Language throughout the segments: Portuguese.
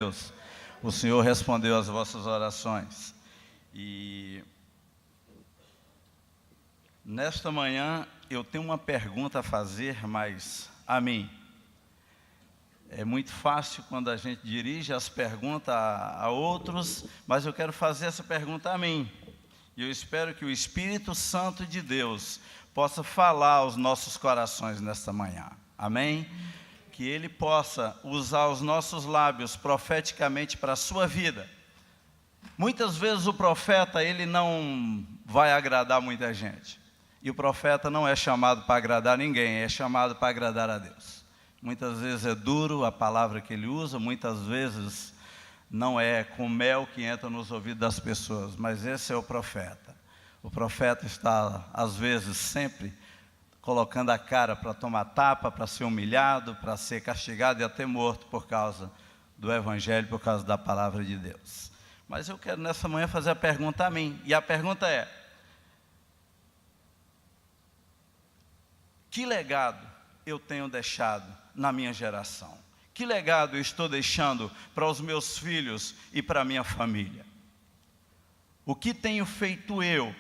Deus, o Senhor respondeu às vossas orações. E nesta manhã eu tenho uma pergunta a fazer, mas a mim. É muito fácil quando a gente dirige as perguntas a outros, mas eu quero fazer essa pergunta a mim. E eu espero que o Espírito Santo de Deus possa falar aos nossos corações nesta manhã. Amém? Que Ele possa usar os nossos lábios profeticamente para a sua vida. Muitas vezes o profeta, ele não vai agradar muita gente. E o profeta não é chamado para agradar ninguém, é chamado para agradar a Deus. Muitas vezes é duro a palavra que ele usa, muitas vezes não é com mel que entra nos ouvidos das pessoas, mas esse é o profeta. O profeta está, às vezes, sempre colocando a cara para tomar tapa, para ser humilhado, para ser castigado e até morto por causa do Evangelho, por causa da palavra de Deus. Mas eu quero nessa manhã fazer a pergunta a mim, e a pergunta é: que legado eu tenho deixado na minha geração? Que legado eu estou deixando para os meus filhos e para a minha família? O que tenho feito eu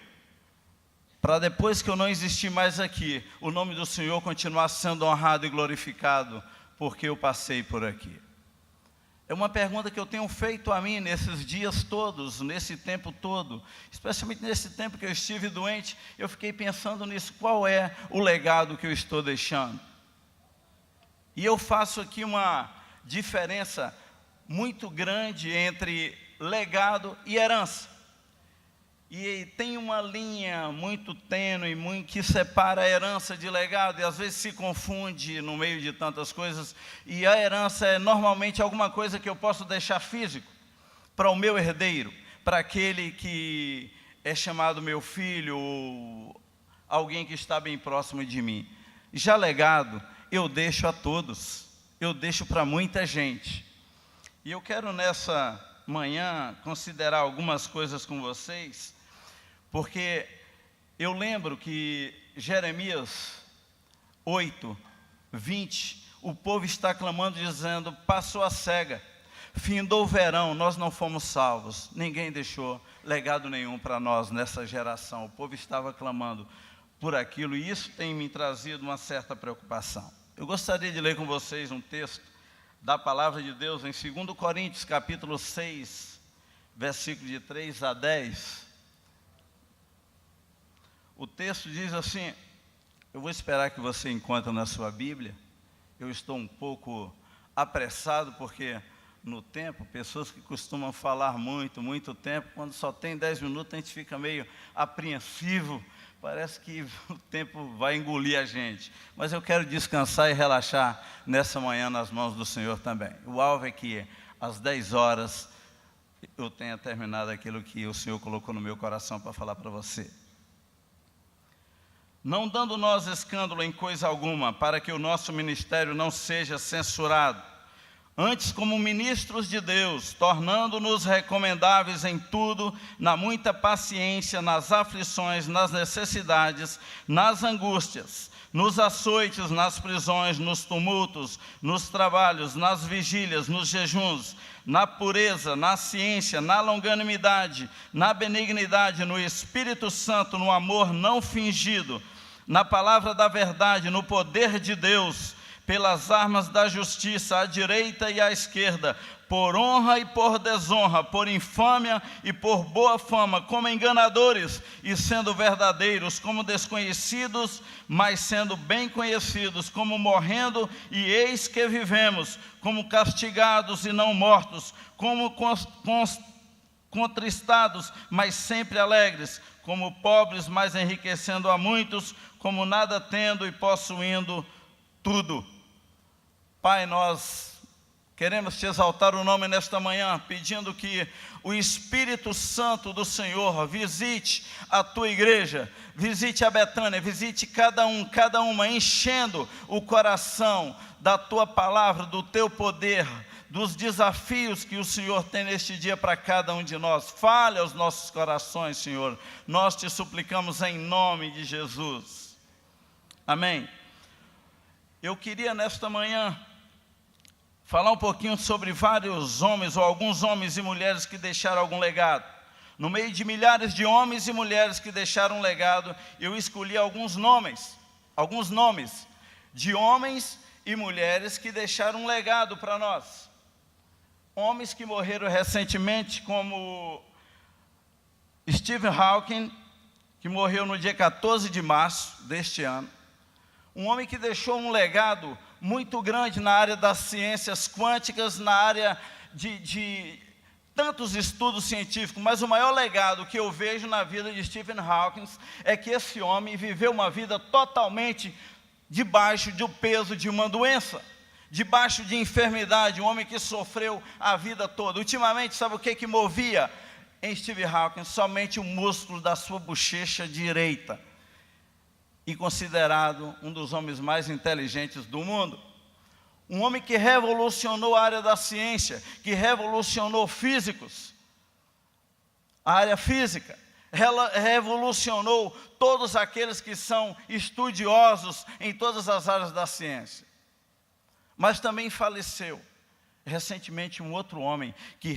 para depois que eu não existir mais aqui, o nome do Senhor continuar sendo honrado e glorificado, porque eu passei por aqui? É uma pergunta que eu tenho feito a mim nesses dias todos, nesse tempo todo, especialmente nesse tempo que eu estive doente. Eu fiquei pensando nisso, qual é o legado que eu estou deixando? E eu faço aqui uma diferença muito grande entre legado e herança. E tem uma linha muito tênue, que separa a herança de legado, e às vezes se confunde no meio de tantas coisas. E a herança é normalmente alguma coisa que eu posso deixar físico para o meu herdeiro, para aquele que é chamado meu filho, ou alguém que está bem próximo de mim. Já legado, eu deixo a todos, eu deixo para muita gente. E eu quero nessa manhã considerar algumas coisas com vocês, porque eu lembro que Jeremias 8, 20, o povo está clamando dizendo: passou a cega, findou o verão, nós não fomos salvos, ninguém deixou legado nenhum para nós nessa geração. O povo estava clamando por aquilo, e isso tem me trazido uma certa preocupação. Eu gostaria de ler com vocês um texto da palavra de Deus em 2 Coríntios, capítulo 6, versículo de 3 a 10. O texto diz assim, eu vou esperar que você encontre na sua Bíblia. Eu estou um pouco apressado, porque no tempo, pessoas que costumam falar muito tempo, quando só tem 10 minutos, a gente fica meio apreensivo, parece que o tempo vai engolir a gente. Mas eu quero descansar e relaxar nessa manhã nas mãos do Senhor também. O alvo é que às 10 horas eu tenha terminado aquilo que o Senhor colocou no meu coração para falar para você. Não dando nós escândalo em coisa alguma, para que o nosso ministério não seja censurado. Antes, como ministros de Deus, tornando-nos recomendáveis em tudo, na muita paciência, nas aflições, nas necessidades, nas angústias, nos açoites, nas prisões, nos tumultos, nos trabalhos, nas vigílias, nos jejuns, na pureza, na ciência, na longanimidade, na benignidade, no Espírito Santo, no amor não fingido, na palavra da verdade, no poder de Deus, pelas armas da justiça, à direita e à esquerda, por honra e por desonra, por infâmia e por boa fama, como enganadores e sendo verdadeiros, como desconhecidos, mas sendo bem conhecidos, como morrendo e eis que vivemos, como castigados e não mortos, como contristados, mas sempre alegres, como pobres, mas enriquecendo a muitos, como nada tendo e possuindo tudo. Pai, nós queremos te exaltar o nome nesta manhã, pedindo que o Espírito Santo do Senhor visite a tua igreja, visite a Betânia, visite cada uma, enchendo o coração da tua palavra, do teu poder, dos desafios que o Senhor tem neste dia para cada um de nós. Fale aos nossos corações, Senhor, nós te suplicamos em nome de Jesus. Amém. Eu queria nesta manhã falar um pouquinho sobre vários homens, ou alguns homens e mulheres que deixaram algum legado. No meio de milhares de homens e mulheres que deixaram um legado, eu escolhi alguns nomes de homens e mulheres que deixaram um legado para nós. Homens que morreram recentemente, como Stephen Hawking, que morreu no dia 14 de março deste ano. Um homem que deixou um legado muito grande na área das ciências quânticas, na área de tantos estudos científicos, mas o maior legado que eu vejo na vida de Stephen Hawking é que esse homem viveu uma vida totalmente debaixo do peso de uma doença, debaixo de enfermidade, um homem que sofreu a vida toda. Ultimamente, sabe o que movia em Stephen Hawking? Somente o músculo da sua bochecha direita, e considerado um dos homens mais inteligentes do mundo. Um homem que revolucionou a área da ciência, que revolucionou físicos, a área física, revolucionou todos aqueles que são estudiosos em todas as áreas da ciência. Mas também faleceu recentemente um outro homem que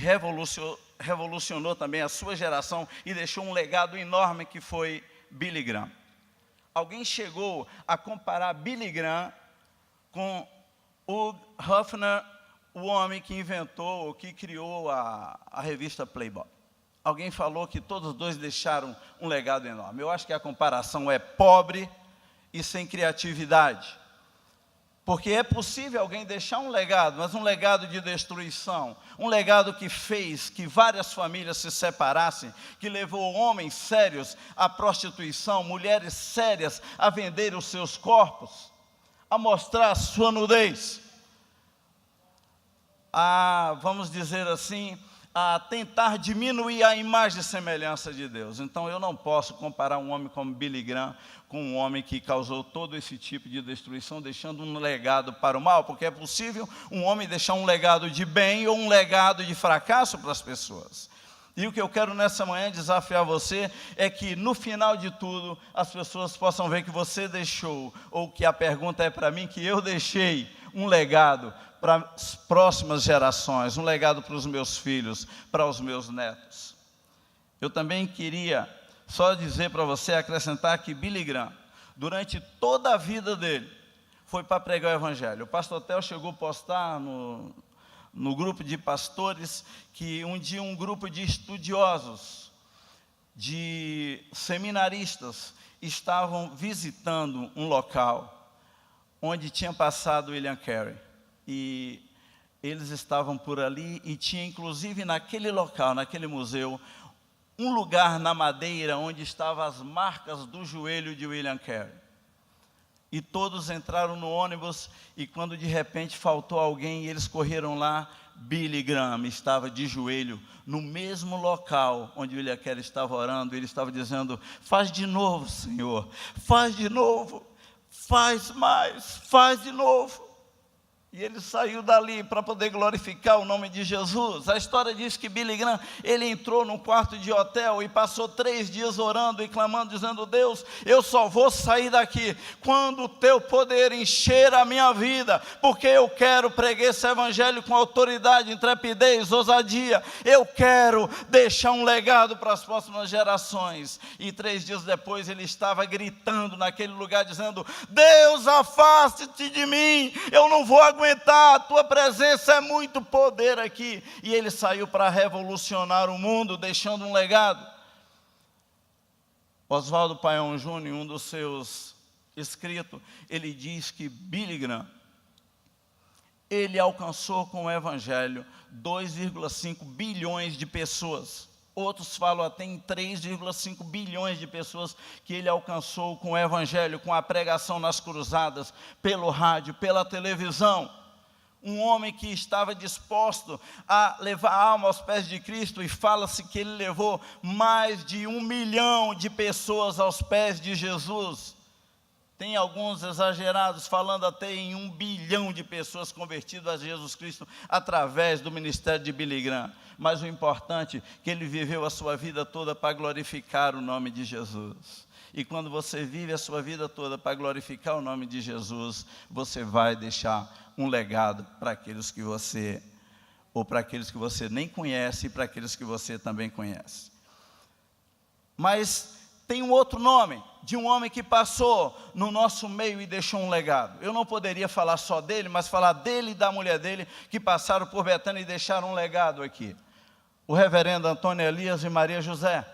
revolucionou também a sua geração e deixou um legado enorme, que foi Billy Graham. Alguém chegou a comparar Billy Graham com Hugh Hefner, o homem que inventou ou que criou a revista Playboy. Alguém falou que todos os dois deixaram um legado enorme. Eu acho que a comparação é pobre e sem criatividade. Porque é possível alguém deixar um legado, mas um legado de destruição, um legado que fez que várias famílias se separassem, que levou homens sérios à prostituição, mulheres sérias a vender os seus corpos, a mostrar a sua nudez, vamos dizer assim, a tentar diminuir a imagem e semelhança de Deus. Então eu não posso comparar um homem como Billy Graham com um homem que causou todo esse tipo de destruição, deixando um legado para o mal, porque é possível um homem deixar um legado de bem ou um legado de fracasso para as pessoas. E o que eu quero nessa manhã desafiar você é que no final de tudo as pessoas possam ver que você deixou, ou que a pergunta é para mim, que eu deixei um legado para as próximas gerações, um legado para os meus filhos, para os meus netos. Eu também queria só dizer para você, acrescentar que Billy Graham, durante toda a vida dele, foi para pregar o evangelho. O pastor Theo chegou a postar no grupo de pastores que um dia um grupo de estudiosos, de seminaristas, estavam visitando um local onde tinha passado William Carey. E eles estavam por ali e tinha inclusive naquele local, naquele museu, um lugar na madeira onde estavam as marcas do joelho de William Carey. E todos entraram no ônibus e quando de repente faltou alguém, eles correram lá, Billy Graham estava de joelho no mesmo local onde William Carey estava orando. Ele estava dizendo: faz de novo, Senhor, faz de novo, faz mais, faz de novo. E ele saiu dali para poder glorificar o nome de Jesus. A história diz que Billy Graham, ele entrou num quarto de hotel e passou 3 dias orando e clamando, dizendo: Deus, eu só vou sair daqui quando o teu poder encher a minha vida, porque eu quero pregar esse evangelho com autoridade, intrepidez, ousadia. Eu quero deixar um legado para as próximas gerações. E 3 dias depois ele estava gritando naquele lugar, dizendo: Deus, afaste-te de mim, eu não vou aguentar, a tua presença é muito poder aqui. E ele saiu para revolucionar o mundo, deixando um legado. Oswaldo Paião Júnior, um dos seus escritos, ele diz que Billy Graham, ele alcançou com o evangelho 2,5 bilhões de pessoas. Outros falam até em 3,5 bilhões de pessoas que ele alcançou com o evangelho, com a pregação nas cruzadas, pelo rádio, pela televisão. Um homem que estava disposto a levar a alma aos pés de Cristo, e fala-se que ele levou mais de 1 milhão de pessoas aos pés de Jesus. Tem alguns exagerados falando até em 1 bilhão de pessoas convertidas a Jesus Cristo através do ministério de Billy Graham. Mas o importante é que ele viveu a sua vida toda para glorificar o nome de Jesus. E quando você vive a sua vida toda para glorificar o nome de Jesus, você vai deixar um legado para aqueles que você, ou para aqueles que você nem conhece, e para aqueles que você também conhece. Mas tem um outro nome, de um homem que passou no nosso meio e deixou um legado. Eu não poderia falar só dele, mas falar dele e da mulher dele, que passaram por Betânia e deixaram um legado aqui. O reverendo Antônio Elias e Maria José.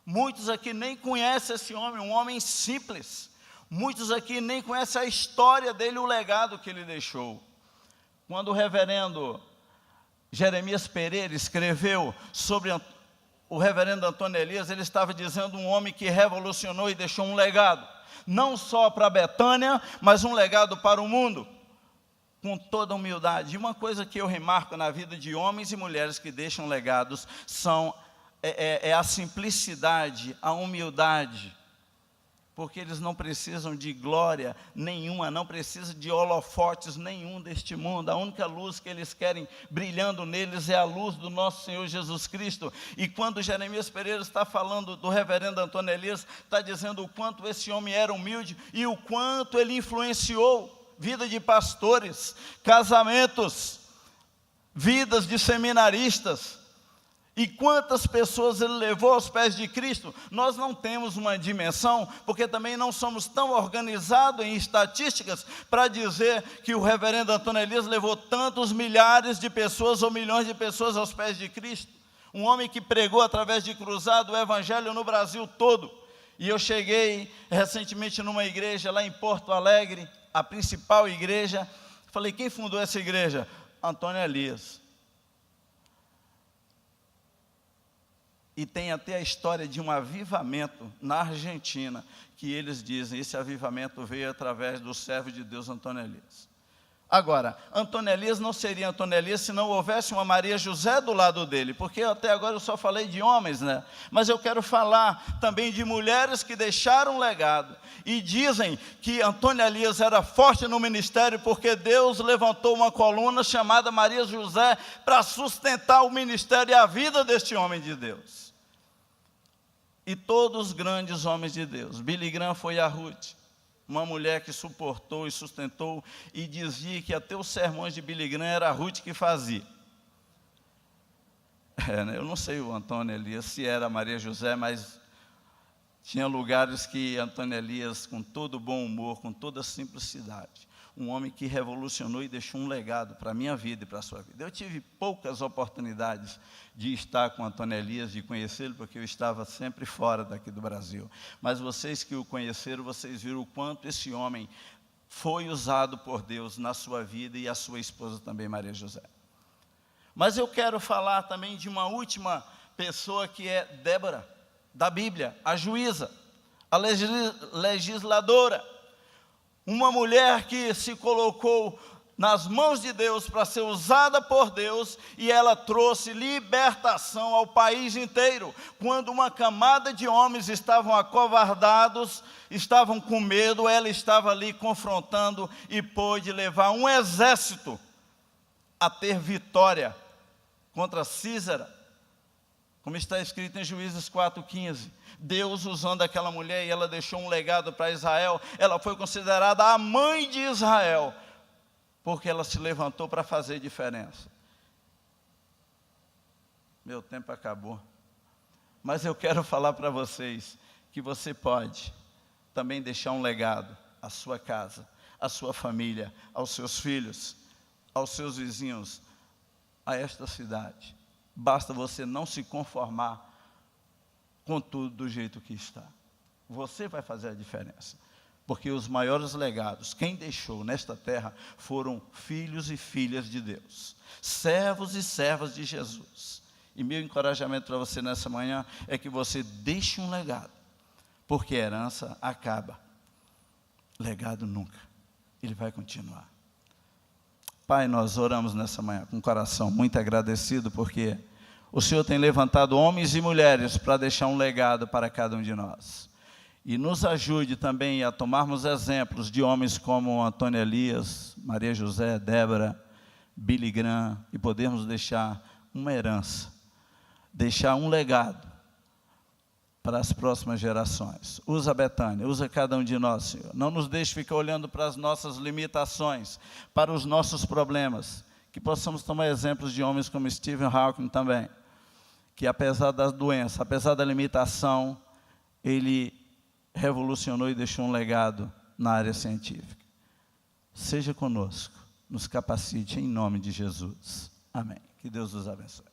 Muitos aqui nem conhecem esse homem, um homem simples. Muitos aqui nem conhecem a história dele, o legado que ele deixou. Quando o reverendo Jeremias Pereira escreveu sobre o reverendo Antônio Elias, ele estava dizendo um homem que revolucionou e deixou um legado. Não só para Betânia, mas um legado para o mundo. Com toda humildade. E uma coisa que eu remarco na vida de homens e mulheres que deixam legados é a simplicidade, a humildade, porque eles não precisam de glória nenhuma, não precisam de holofotes nenhum deste mundo. A única luz que eles querem brilhando neles é a luz do nosso Senhor Jesus Cristo. E quando Jeremias Pereira está falando do reverendo Antônio Elias, está dizendo o quanto esse homem era humilde e o quanto ele influenciou vida de pastores, casamentos, vidas de seminaristas. E quantas pessoas ele levou aos pés de Cristo. Nós não temos uma dimensão, porque também não somos tão organizados em estatísticas para dizer que o reverendo Antônio Elias levou tantos milhares de pessoas ou milhões de pessoas aos pés de Cristo. Um homem que pregou através de cruzado o evangelho no Brasil todo. E eu cheguei recentemente numa igreja lá em Porto Alegre, a principal igreja. Falei, quem fundou essa igreja? Antônio Elias. E tem até a história de um avivamento na Argentina, que eles dizem, esse avivamento veio através do servo de Deus Antônio Elias. Agora, Antônio Elias não seria Antônio Elias se não houvesse uma Maria José do lado dele, porque até agora eu só falei de homens, né? Mas eu quero falar também de mulheres que deixaram um legado, e dizem que Antônio Elias era forte no ministério, porque Deus levantou uma coluna chamada Maria José, para sustentar o ministério e a vida deste homem de Deus. E todos os grandes homens de Deus. Billy Graham foi a Ruth, uma mulher que suportou e sustentou, e dizia que até os sermões de Billy Graham era a Ruth que fazia. Eu não sei o Antônio Elias se era Maria José, mas tinha lugares que Antônio Elias, com todo o bom humor, com toda a simplicidade, um homem que revolucionou e deixou um legado para a minha vida e para a sua vida. Eu tive poucas oportunidades de estar com Antônio Elias, de conhecê-lo, porque eu estava sempre fora daqui do Brasil. Mas vocês que o conheceram, vocês viram o quanto esse homem foi usado por Deus na sua vida, e a sua esposa também, Maria José. Mas eu quero falar também de uma última pessoa, que é Débora, da Bíblia, a juíza, a legisladora. Uma mulher que se colocou nas mãos de Deus para ser usada por Deus, e ela trouxe libertação ao país inteiro. Quando uma camada de homens estavam acovardados, estavam com medo, ela estava ali confrontando e pôde levar um exército a ter vitória contra Císara, como está escrito em Juízes 4,15. Deus usando aquela mulher, e ela deixou um legado para Israel. Ela foi considerada a mãe de Israel, porque ela se levantou para fazer diferença. Meu tempo acabou, mas eu quero falar para vocês que você pode também deixar um legado à sua casa, à sua família, aos seus filhos, aos seus vizinhos, a esta cidade. Basta você não se conformar com tudo do jeito que está. Você vai fazer a diferença, porque os maiores legados, quem deixou nesta terra, foram filhos e filhas de Deus, servos e servas de Jesus. E meu encorajamento para você nessa manhã é que você deixe um legado, porque herança acaba, legado nunca, ele vai continuar. Pai, nós oramos nessa manhã com o coração muito agradecido, porque o Senhor tem levantado homens e mulheres para deixar um legado para cada um de nós. E nos ajude também a tomarmos exemplos de homens como Antônio Elias, Maria José, Débora, Billy Graham, e podermos deixar uma herança, deixar um legado para as próximas gerações. Usa a Betânia, usa cada um de nós, Senhor. Não nos deixe ficar olhando para as nossas limitações, para os nossos problemas. Que possamos tomar exemplos de homens como Stephen Hawking também, que apesar da doença, apesar da limitação, ele revolucionou e deixou um legado na área científica. Seja conosco, nos capacite em nome de Jesus. Amém. Que Deus nos abençoe.